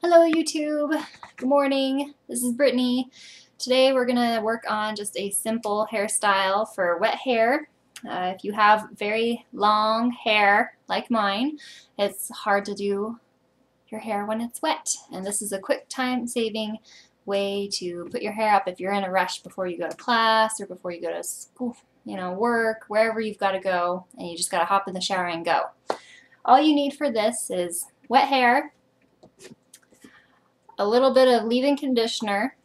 Hello YouTube, good morning, this is Brittany. Today we're going to work on just a simple hairstyle for wet hair. If you have very long hair like mine, it's hard to do your hair when it's wet. And this is a quick time-saving way to put your hair up if you're in a rush before you go to class or before you go to school, work, wherever you've got to go, and you just got to hop in the shower and go. All you need for this is wet hair, a little bit of leave-in conditioner,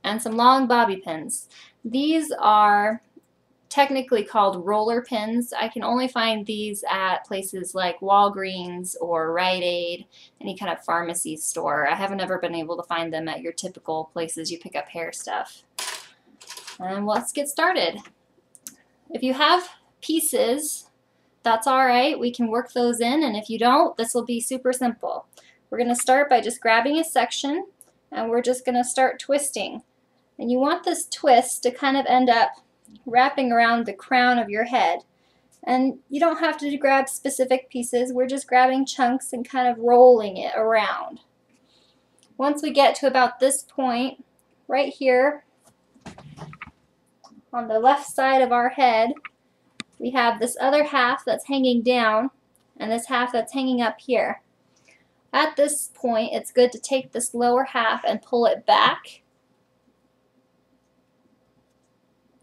and some long bobby pins. These are technically called roller pins. I can only find these at places like Walgreens or Rite Aid, any kind of pharmacy store. I haven't ever been able to find them at your typical places you pick up hair stuff. And let's get started. If you have pieces, that's alright, we can work those in, and if you don't, this will be super simple. We're going to start by just grabbing a section and we're just going to start twisting. And you want this twist to kind of end up wrapping around the crown of your head. And you don't have to grab specific pieces, we're just grabbing chunks and kind of rolling it around. Once we get to about this point, right here on the left side of our head, we have this other half that's hanging down and this half that's hanging up here. At this point, it's good to take this lower half and pull it back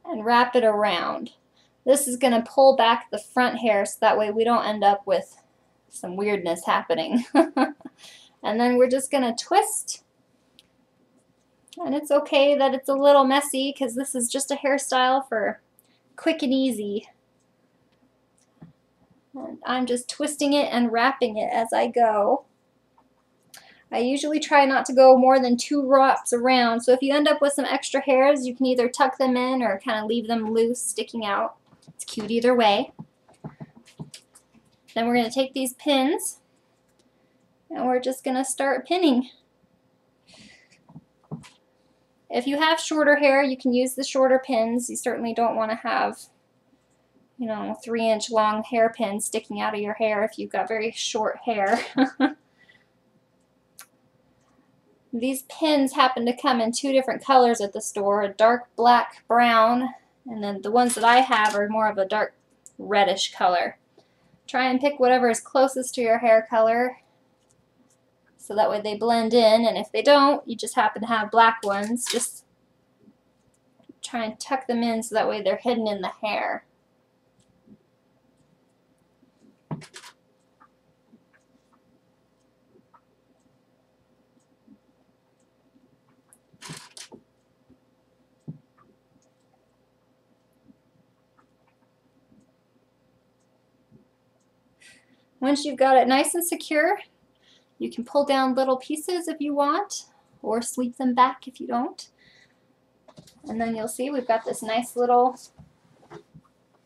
and wrap it around. This is going to pull back the front hair so that way we don't end up with some weirdness happening. And then we're just going to twist. And it's okay that it's a little messy because this is just a hairstyle for quick and easy. And I'm just twisting it and wrapping it as I go. I usually try not to go more than 2 wraps around, so if you end up with some extra hairs, you can either tuck them in or kind of leave them loose, sticking out. It's cute either way. Then we're going to take these pins and we're just going to start pinning. If you have shorter hair, you can use the shorter pins. You certainly don't want to have 3-inch long hairpin sticking out of your hair if you've got very short hair. These pins happen to come in 2 different colors at the store, a dark black brown, and then the ones that I have are more of a dark reddish color. Try and pick whatever is closest to your hair color so that way they blend in, and if they don't, you just happen to have black ones, just try and tuck them in so that way they're hidden in the hair. Once you've got it nice and secure, you can pull down little pieces if you want, or sweep them back if you don't. And then you'll see we've got this nice little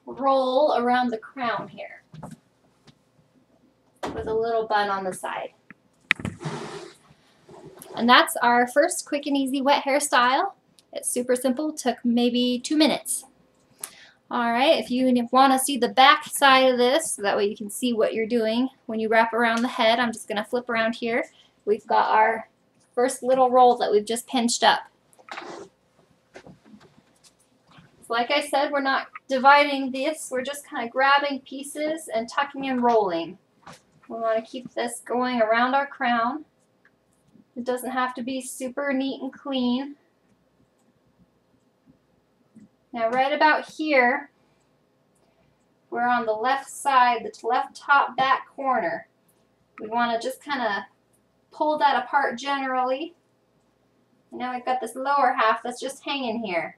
roll around the crown here with a little bun on the side. And that's our first quick and easy wet hairstyle. It's super simple, took maybe 2 minutes. Alright, if you want to see the back side of this, so that way you can see what you're doing when you wrap around the head, I'm just going to flip around here. We've got our first little roll that we've just pinched up. So like I said, we're not dividing this, we're just kind of grabbing pieces and tucking and rolling. We want to keep this going around our crown. It doesn't have to be super neat and clean. Now right about here, we're on the left side, the left top back corner. We want to just kind of pull that apart generally. And now we've got this lower half that's just hanging here.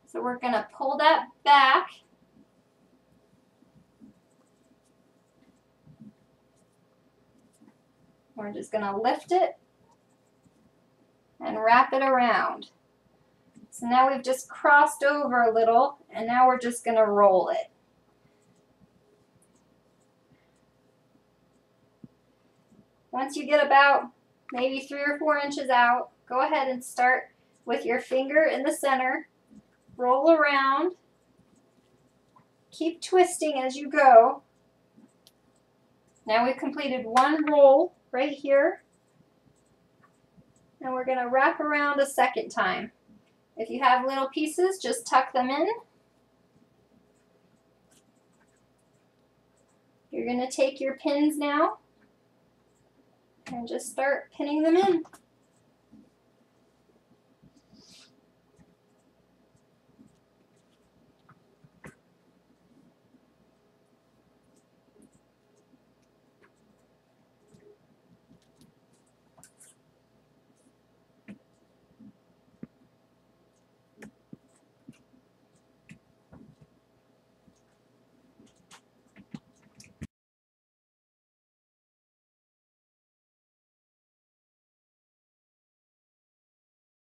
So we're going to pull that back. We're just going to lift it and wrap it around. So now we've just crossed over a little, and now we're just going to roll it. Once you get about maybe 3 or 4 inches out, go ahead and start with your finger in the center, roll around, keep twisting as you go, Now we've completed one roll right here. And we're going to wrap around a second time. If you have little pieces, just tuck them in. You're going to take your pins now and just start pinning them in.